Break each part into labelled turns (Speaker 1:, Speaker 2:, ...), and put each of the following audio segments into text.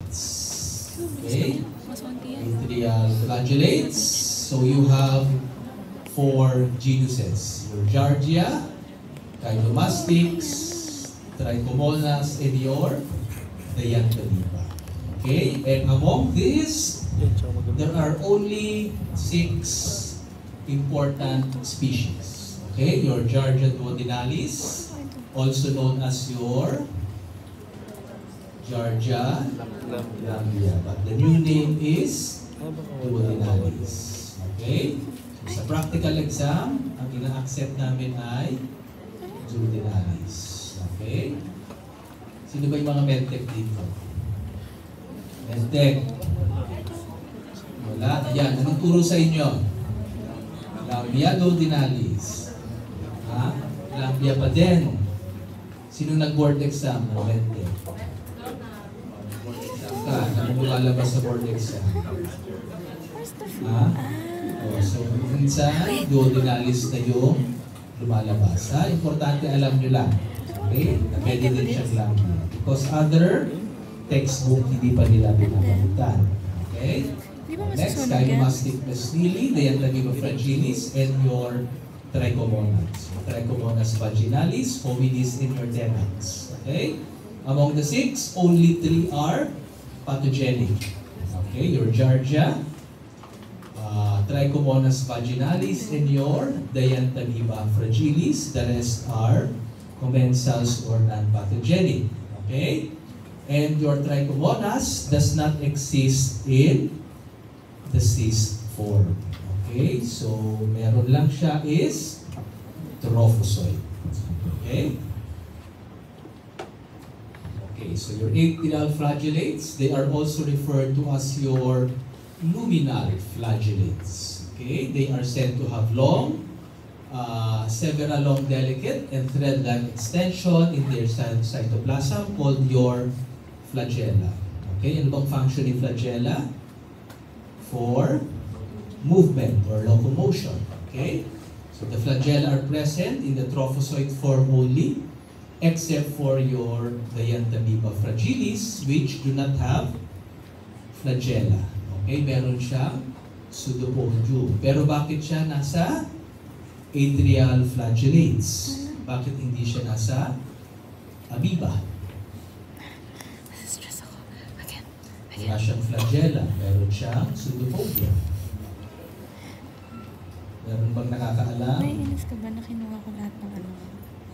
Speaker 1: flagellates. Okay? Atrial flagellates. So you have 4 genuses. Your Giardia, Gynomastics, Trichomonas, and your Dianthaliba. Okay? And among these, there are only 6 important species. Okay? Your Giardia duodenalis, also known as your Giardia lamblia. But the new name is duodenalis. Okay? So, sa practical exam, ang ina-accept namin ay duodenalis. Okay? Sino ba yung mga medtech dito? Medtech. Wala. Ayan. Anong turo sa inyo? Lambia duodenalis. Ha? Lambia pa din. Sino nag-board exam ng medtech? Ano lumalabas sa board exam? Ha? So, minsan, duodenalis na yung lumalabas. Ha? Importante alam nyo lang. Okay? Na pwede din siyang lambia. Because other textbook, hindi pa nila binabalitan. Okay? Next, Gynomastic Mesnili, Dianthaliba fragilis, and your Trichomonas. Trichomonas vaginalis, hominis, and your tenants. Okay? Among the 6, only 3 are pathogenic. Okay, your Giardia, Trichomonas vaginalis, and your Dianthaliba fragilis. The rest are commensals or non-pathogenic. Okay, and your Trichomonas does not exist in the cyst form. Okay, so meron lang siya is trophozoite. Okay. Okay, so your atrial flagellates, they are also referred to as your luminal flagellates. Okay, they are said to have several long delicate and thread-like extension in their cytoplasm called your flagella. Okay, ano bang function ni flagella? For movement or locomotion. Okay, so the flagella are present in the trophozoite form only, except for your Dianthaliba fragilis, which do not have flagella. Okay, meron siyang pseudopodium. Pero bakit siya nasa atrial flagellates? Bakit hindi siya nasa amoeba?
Speaker 2: Stress ako. Again.
Speaker 1: Wala siyang flagella. Meron siyang pseudopodium. Meron bang nakakaalam?
Speaker 2: May inis ka ba na kinuha ko lahat ng ano?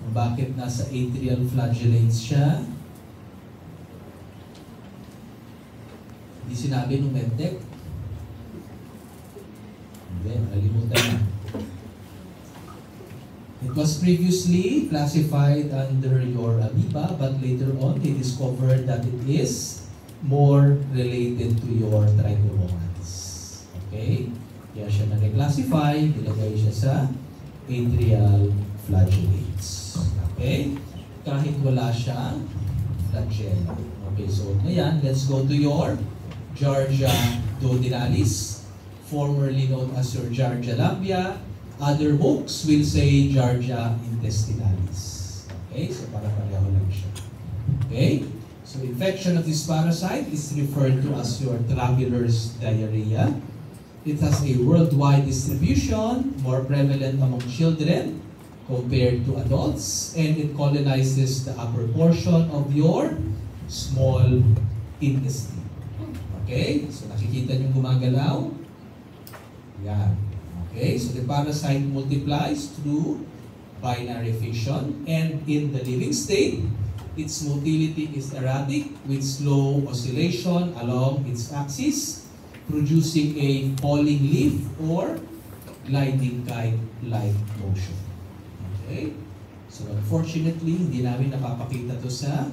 Speaker 1: Bakit nasa atrial flagellates siya? Hindi sinabi nung medtech? Hindi, nakalimutan na. It was previously classified under your amoeba, but later on they discovered that it is more related to your trichomonas. Okay? Kaya siya na-reclassify, nilagay siya sa atrial flagellates. Okay? Kahit wala siyang flagella. Okay, so ngayon, let's go to your Giardia duodenalis, formerly known as your Giardia lamblia. Other books will say Giardia intestinalis. Okay, so para-pareho lang siya. Okay? So infection of this parasite is referred to as your traveler's diarrhea. It has a worldwide distribution, more prevalent among children compared to adults, and it colonizes the upper portion of your small intestine. Okay? So nakikita niyo gumagalaw? Yan. Okay? So the parasite multiplies through binary fission, and in the living state, its motility is erratic with slow oscillation along its axis, producing a falling leaf or gliding kite-like motion. Okay? So unfortunately, hindi namin napapakita to sa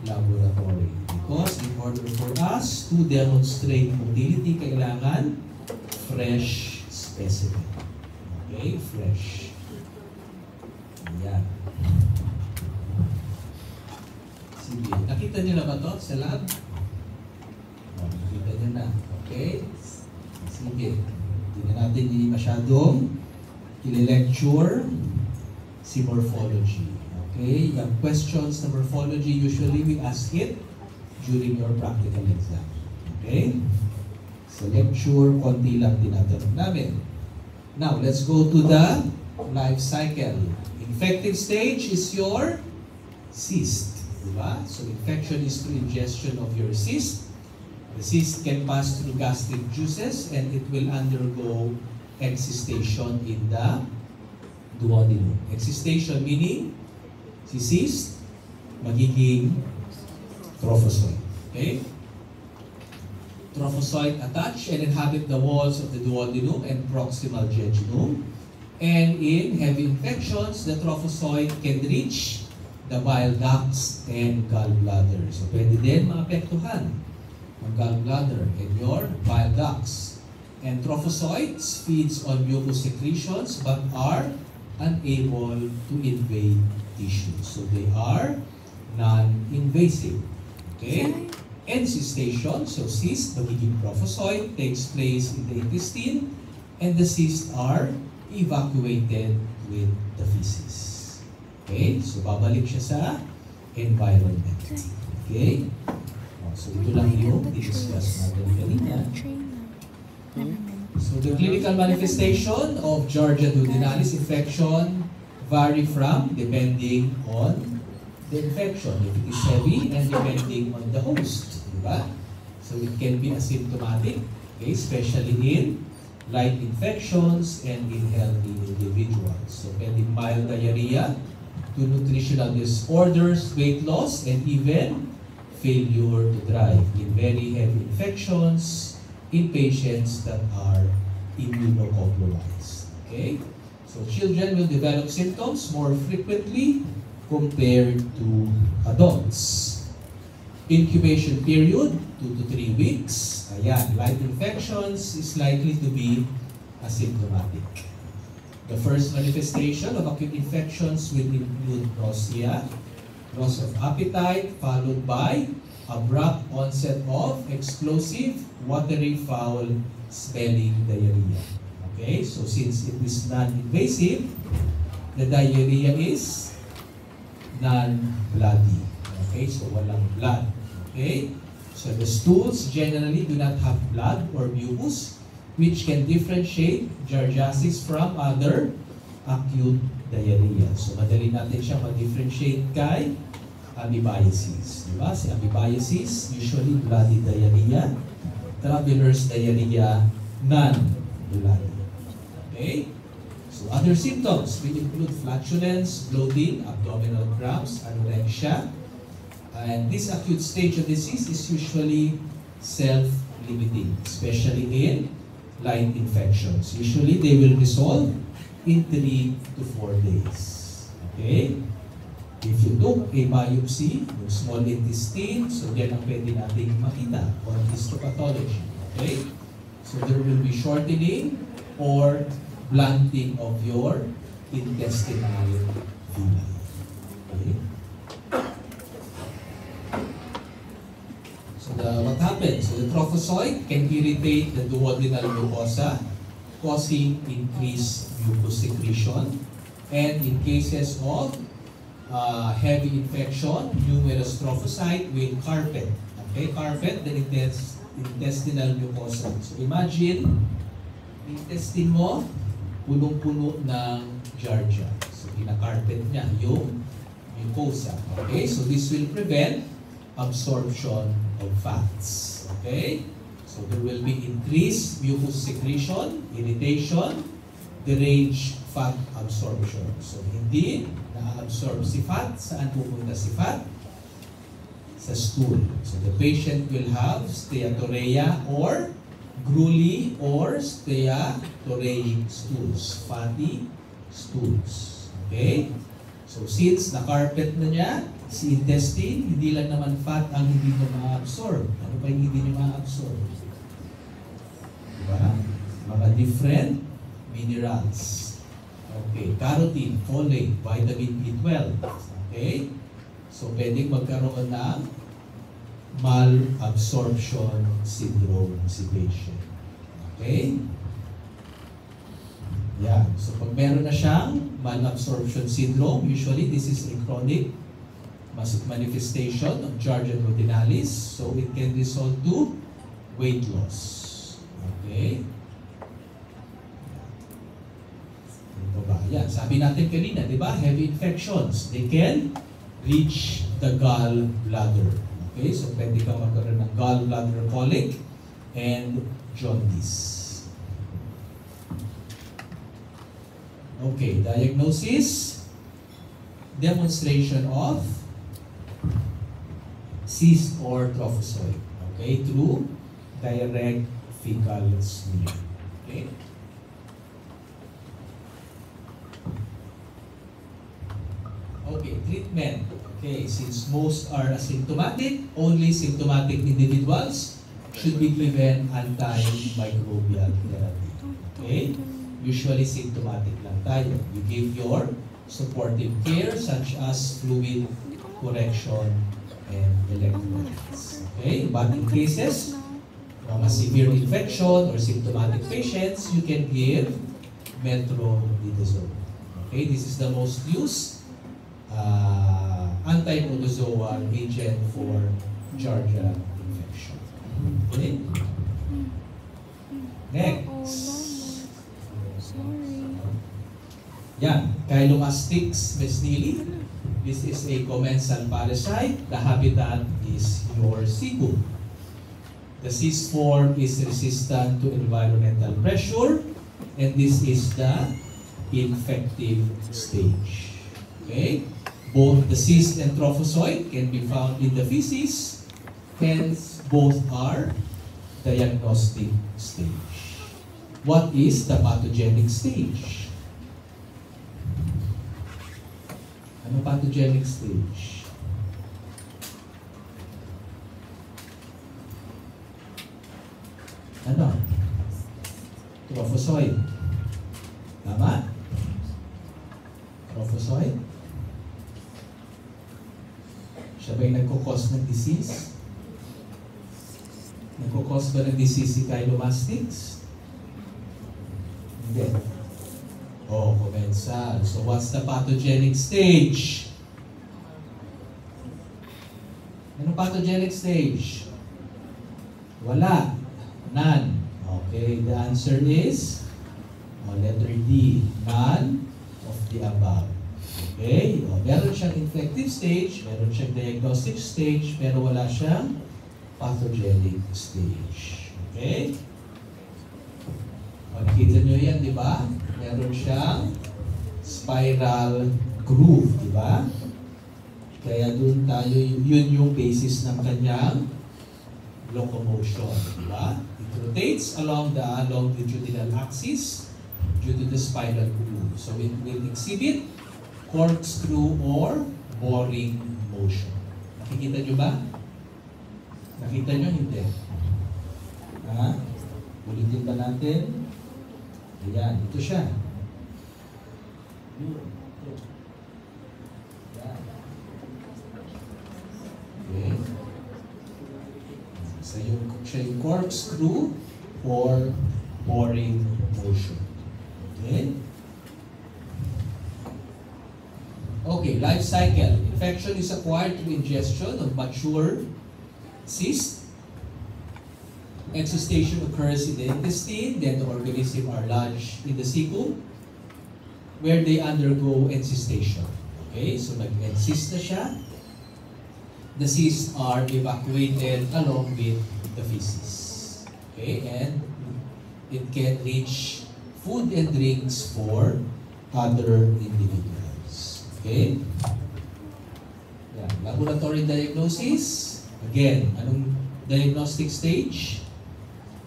Speaker 1: laboratory. Because in order for us to demonstrate motility, kailangan fresh specimen. Okay? Fresh. Ayan. Sige. Nakita niyo na ba to sa lab? Nakita niyo na. Okay? Sige. Hindi na natin masyadong i-lecture si morphology. Okay? Yung questions na morphology, usually we ask it during your practical exam. Okay? Sa lecture, konti lang tinatanong namin. Now, let's go to the life cycle. Infective stage is your cyst. Diba? So, infection is through ingestion of your cyst. The cyst can pass through gastric juices and it will undergo excistation in the duodenum. Excistation meaning, si cyst magiging trophozoite. Okay? Trophozoite attach and inhabit the walls of the duodenum and proximal jejunum. And in heavy infections, the trophozoite can reach the bile ducts and gallbladder. So, pwede din maapektuhan ang gallbladder and your bile ducts. And trophozoites feeds on mucus secretions but are unable to invade tissues. So, they are non-invasive. Okay? Encystation, so cyst, magiging trophozoite, takes place in the intestine and the cysts are evacuated with the feces. Okay? So, babalik siya sa environment. Okay? So, ito lang yung discuss natin kanina. So, the clinical manifestation of Giardia duodenalis infection vary from depending on the infection, if it is heavy and depending on the host. Diba? So, it can be asymptomatic, okay, especially in light infections and in healthy individuals. So, pwedeng mild diarrhea to nutritional disorders, weight loss, and even failure to drive in very heavy infections in patients that are immunocompromised. Okay? So, children will develop symptoms more frequently compared to adults. Incubation period, 2 to 3 weeks. Ayan, light infections is likely to be asymptomatic. The first manifestation of acute infections will include nausea, loss of appetite, followed by abrupt onset of explosive, watery, foul, smelling diarrhea. Okay, so since it is non-invasive, the diarrhea is non-bloody. Okay, so walang blood. Okay, so the stools generally do not have blood or mucus, which can differentiate Giardiasis from other acute diarrhea. So madali natin siya ma-differentiate kay amoebiasis. Diba? Si amoebiasis, usually bloody diarrhea. Traveler's diarrhea, non-bloody. Okay? So other symptoms will include flatulence, bloating, abdominal cramps, anorexia. And this acute stage of disease is usually self-limiting, especially in light infections. Usually, they will resolve in 3 to 4 days. Okay? If you took a biopsy, yung small intestine, so yan ang pwede nating makita on histopathology. Okay? So there will be shortening or blunting of your intestinal villi. Okay? So what happens? So the trophozoite can irritate the duodenal mucosa, causing increased mucus secretion. And in cases of heavy infection, numerous trophocyte will carpet. Okay, carpet the intestinal mucosa. So imagine, intestine mo, punong-puno ng Giardia. So pinakarpet niya yung mucosa. Okay, so this will prevent absorption of fats. Okay, so there will be increased mucus secretion, irritation, deranged fat absorption. So hindi na-absorb si fat. Saan pupunta si fat? Sa stool. So the patient will have steatorrhea or gruely or steatorrheic stools, fatty stools. Okay? So since na-carpet na niya si intestine, hindi lang naman fat ang hindi niya ma-absorb. Ano ba yung hindi niya ma-absorb? Diba? Mga different minerals. Okay, carotene, folate, vitamin B12. Okay? So pwedeng magkaroon ng malabsorption syndrome si patient. Okay? Yeah. So pag meron na siyang malabsorption syndrome, usually this is a chronic manifestation of Giardia duodenalis, so it can result to weight loss. Okay? Ito ba? Yan, sabi natin kanina, di ba? Heavy infections, they can reach the gallbladder. Okay? So, pwede kang magkaroon ng gallbladder colic and jaundice. Okay, diagnosis, demonstration of cyst or trophozoite. Okay, through direct fecal smear. Okay. Okay, treatment. Okay, since most are asymptomatic, only symptomatic individuals should be given antimicrobial therapy. Okay? Usually symptomatic lang tayo. You give your supportive care such as fluid correction and electrolytes. Okay? But in cases of a severe infection or symptomatic patients, you can give metronidazole. Okay? This is the most used anti-protozoal agent for Giardia infection. Okay? Next. Yan, Chylomastix mesnili. This is a commensal parasite. The habitat is your cecum. The cyst form is resistant to environmental pressure, and this is the infective stage. Okay? Both the cyst and trophozoite can be found in the feces, hence both are diagnostic stage. What is the pathogenic stage? Ano pathogenic stage? Ano? Trophozoite. Tama? Trophozoite? Siya ba yung nagkukos ng disease? Nagkukos ba ng disease si Chylomastix? Hindi. Oh, commensal. So what's the pathogenic stage? Ano pathogenic stage? Wala. None. Okay, the answer is letter D. None of the above. Okay, meron siyang infective stage, meron siyang diagnostic stage, pero wala siyang pathogenic stage. Okay? Makikita nyo yan, di ba? Meron siyang spiral groove, di ba? Kaya dun tayo, yun yung basis ng kanyang locomotion, di ba? It rotates along the longitudinal axis due to the spiral groove. So it will exhibit corkscrew or boring motion. Nakikita nyo ba? Nakita nyo? Hindi. Ha? Ulitin ba natin? Ayan, ito siya. Okay. So siya yung corkscrew or boring motion. Okay? Okay, life cycle. Infection is acquired through ingestion of mature cyst. Exustation occurs in the intestine, then the organism are lodged in the cecum, where they undergo encystation. Okay, so nag-encyst na siya. The cysts are evacuated along with the feces. Okay, and it can reach food and drinks for other individuals. Okay? Yeah. Laboratory diagnosis. Again, anong diagnostic stage?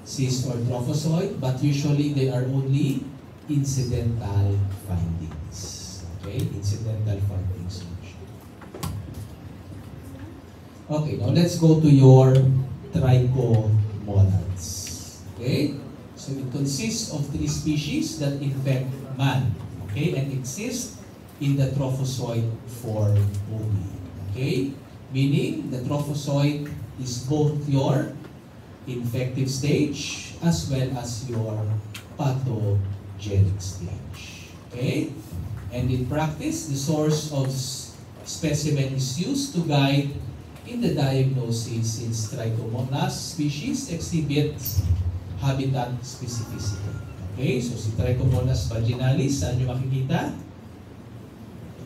Speaker 1: Cyst or trophozoite, but usually they are only incidental findings. Okay? Incidental findings. Okay, now let's go to your trichomonads. Okay? So it consists of 3 species that infect man. Okay? And exist in the trophozoite form only. Okay? Meaning, the trophozoite is both your infective stage as well as your pathogenic stage. Okay? And in practice, the source of specimen is used to guide in the diagnosis since Trichomonas species exhibits habitat specificity. Okay, so si Trichomonas vaginalis, saan nyo makikita?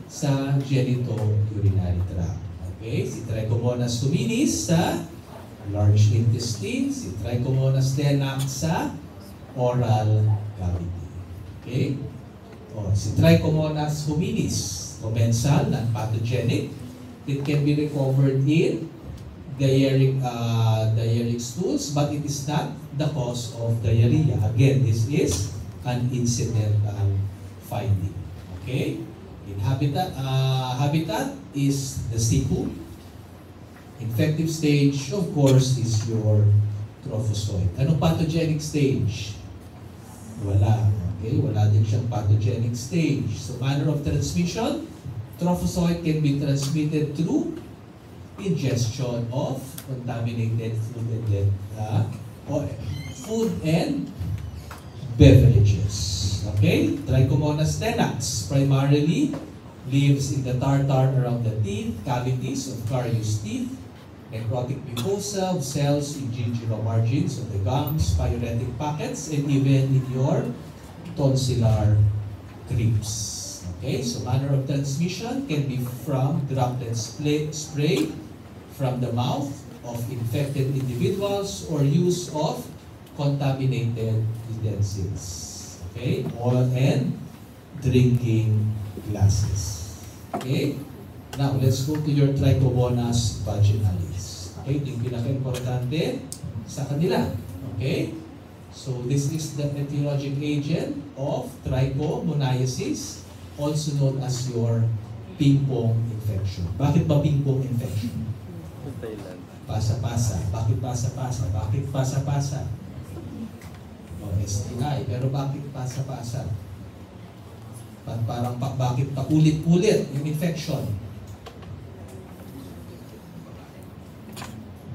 Speaker 1: Sa genitourinary tract. Okay, si Trichomonas hominis sa large intestine, si Trichomonas tenax sa oral cavity. Okay, si Trichomonas hominis, commensal, non-pathogenic. It can be recovered in diarrheic stools, but it is not the cause of diarrhea. Again, this is an incidental finding. Okay? In habitat is the siku. Infective stage, of course, is your trophozoite. Anong pathogenic stage? Wala. Okay? Wala din siyang pathogenic stage. So, manner of transmission, trophozoite can be transmitted through ingestion of contaminated food and beverages. Okay? Trichomonas tenax primarily lives in the tartar around the teeth, cavities of carious teeth, necrotic mucosa of cells in gingival margins of the gums, pyretic pockets, and even in your tonsillar crypts. Okay, so manner of transmission can be from droplet spray from the mouth of infected individuals or use of contaminated utensils. Okay, and drinking glasses. Okay, now let's go to your Trichomonas vaginalis. Okay, ito yung pinaka-importante sa kanila. Okay, so this is the etiologic agent of trichomoniasis, also known as your ping-pong infection. Bakit ba ping-pong infection? Pasa-pasa. Bakit pasa-pasa? Bakit pasa-pasa? STI. Pero bakit pasa-pasa? Bakit paulit-ulit yung infection?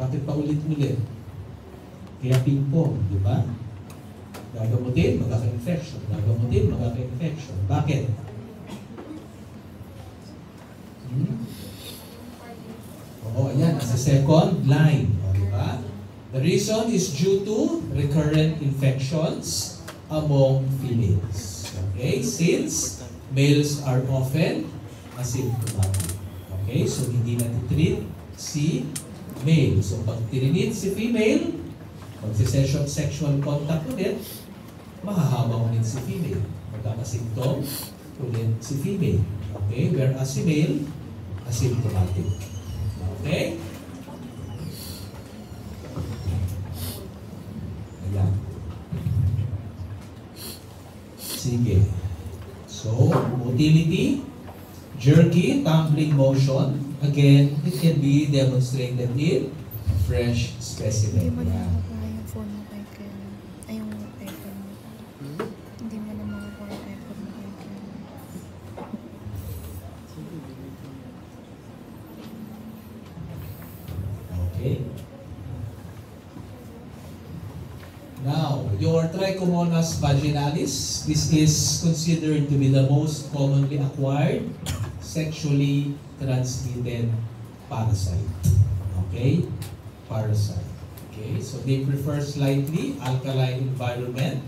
Speaker 1: Bakit paulit-ulit? Kaya ping-pong, di ba? Gagamutin, magkaka-infection. Gagamutin, magkaka-infection. Bakit? Oo, ayan, as a second line. O, diba? The reason is due to recurrent infections among females. Okay? Since males are often asymptomatic. Okay? So, hindi na-treat si male. So, pag tinreat si female, pag-sexual contact ulit, mahahabang ulit si female. Magkakasymptom ulit si female. Okay? Whereas si male, asymptomatic. Okay? Ayan. Sige. So, motility, jerky, tumbling motion. Again, it can be demonstrated in fresh specimen.
Speaker 2: Hindi mo na
Speaker 1: Ayan.
Speaker 2: makukuha yung phone mo kay Ken. Ay, yung iPhone mo. Hindi mo na makukuha yung iPhone mo kay Ken.
Speaker 1: Okay. Now, your Trichomonas vaginalis, this is considered to be the most commonly acquired sexually transmitted parasite. Okay? Parasite. Okay? So they prefer slightly alkaline environment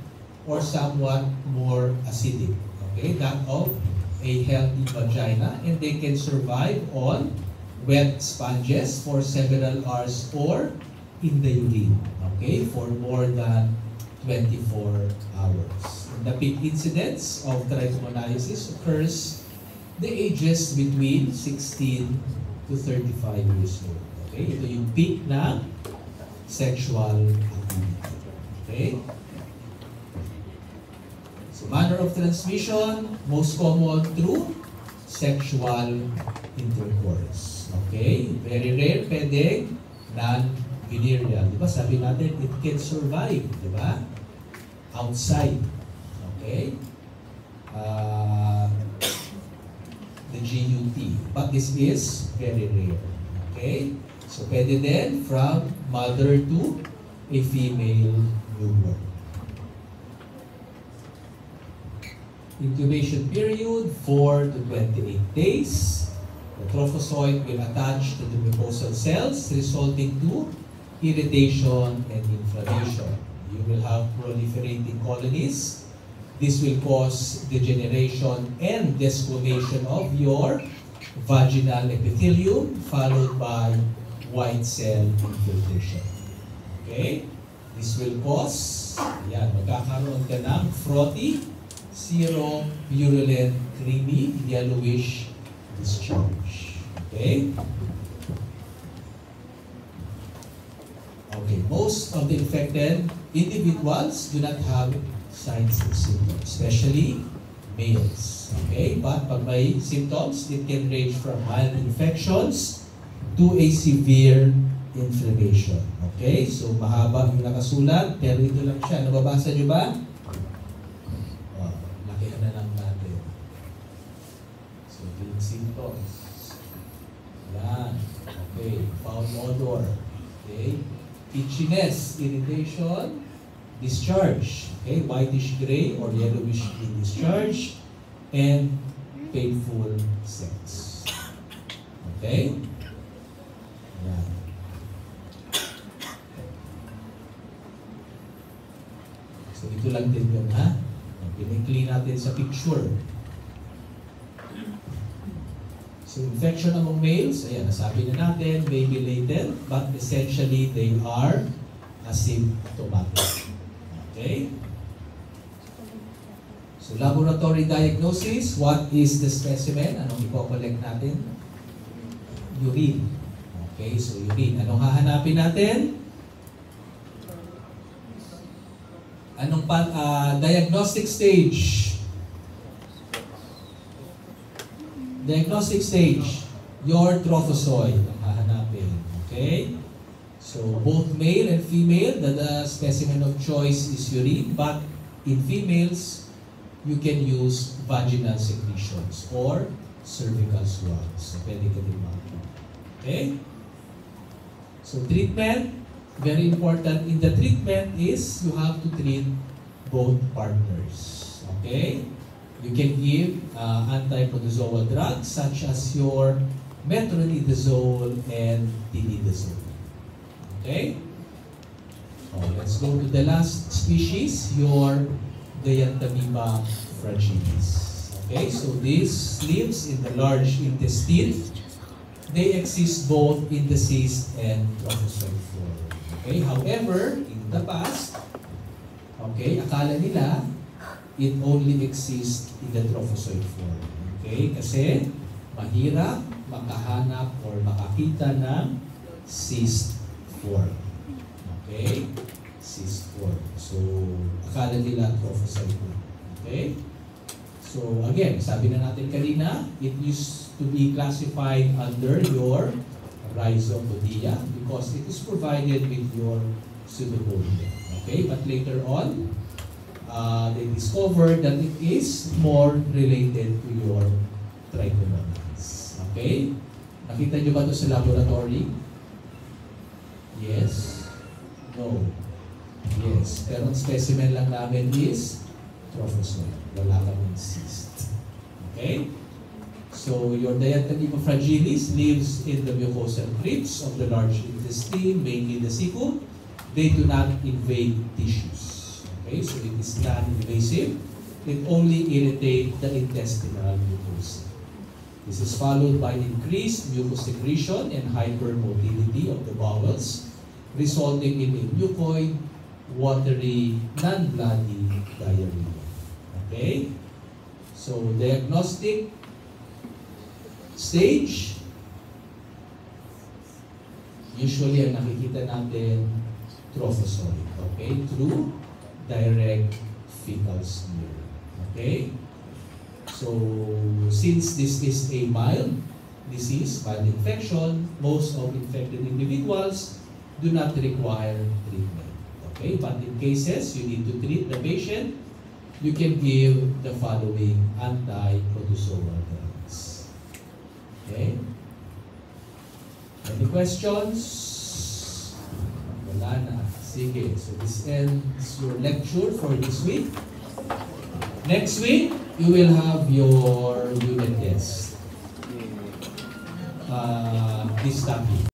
Speaker 1: or somewhat more acidic. Okay? That of a healthy vagina, and they can survive on wet sponges for several hours or in the urine, okay, for more than 24 hours. And the peak incidence of trichomoniasis occurs the ages between 16 to 35 years old. Okay, ito yung peak na sexual activity. Okay? So manner of transmission, most common through sexual intercourse. Okay? Very rare, pwedeng non-venereal. Diba? Sabi natin, it can survive. Diba? Outside. Okay? The GUT. But this is very rare. Okay? So, pwede din from mother to a female newborn. Incubation period, 4 to 28 days. The trophozoite will attach to the mucosal cells, resulting to irritation and inflammation. You will have proliferating colonies. This will cause degeneration and desquamation of your vaginal epithelium, followed by white cell infiltration. Okay? This will cause, yan, magkakaroon ka ng frothy, serum, purulent, creamy, yellowish discharge. Okay? Okay, most of the infected individuals do not have signs and symptoms, especially males. Okay? But pag may symptoms, it can range from mild infections to a severe inflammation. Okay? So, mahaba yung nakasulat, pero ito lang siya. Nababasa nyo ba? Oh, lakihan na lang natin. So, yung symptoms. Yan. Okay. Foul odor. Okay. Itchiness, irritation, discharge. Okay. Whitish gray or yellowish green discharge. And painful sex. Okay? Yan. So, ito lang din yun, ha? Pinag-clean natin sa picture. So, infection among males, ayan, nasabi na natin, may be latent, but essentially, they are asymptomatic. Okay? So, laboratory diagnosis, what is the specimen? Anong ipo-collect natin? Urine. Okay, so urine. Anong hahanapin natin? Anong diagnostic stage? Diagnostic stage, your trophozoite ang hahanapin. Okay? So, both male and female, the specimen of choice is urine, but in females, you can use vaginal secretions or cervical swabs. So, pwede ka din makita. Okay? So, treatment, very important in the treatment is you have to treat both partners. Okay? You can give anti-protozoal drugs such as your metronidazole and tinidazole. Okay? Oh, let's go to the last species, your Diantamoeba fragilis. Okay? So this lives in the large intestine. They exist both in the cyst and trophozoite form. Okay? However, in the past, okay, akala nila it only exists in the trophozoite form. Okay? Kasi mahirap makahanap or makakita ng cyst form. Okay? Cyst form. So, akala nila trophozoite form. Okay? So, again, sabi na natin kanina, it used to be classified under your Rhizopodia because it is provided with your pseudopodia. Okay? But later on, they discovered that it is more related to your trichomonas. Okay? Nakita nyo ba ito sa laboratory? Yes? No? Yes. Pero ang specimen lang namin is trophozoite. Wala kaming cyst. Okay? So, your Diantamoeba fragilis lives in the mucosal crypts of the large intestine, mainly the cecum. They do not invade tissues. Okay, so it is non-invasive. It only irritates the intestinal mucosa. This is followed by increased mucus secretion and hypermotility of the bowels, resulting in a mucoid, watery, non-bloody diarrhea. Okay? So, diagnostic stage, usually ang nakikita natin, trophozoite. Okay? Through direct fecal smear. Okay? So, since this is a mild disease, mild infection, most of infected individuals do not require treatment. Okay? But in cases you need to treat the patient, you can give the following anti-protozoal drugs. Okay? Any questions? Wala na. Sige. So this ends your lecture for this week. Next week, you will have your unit test. this topic.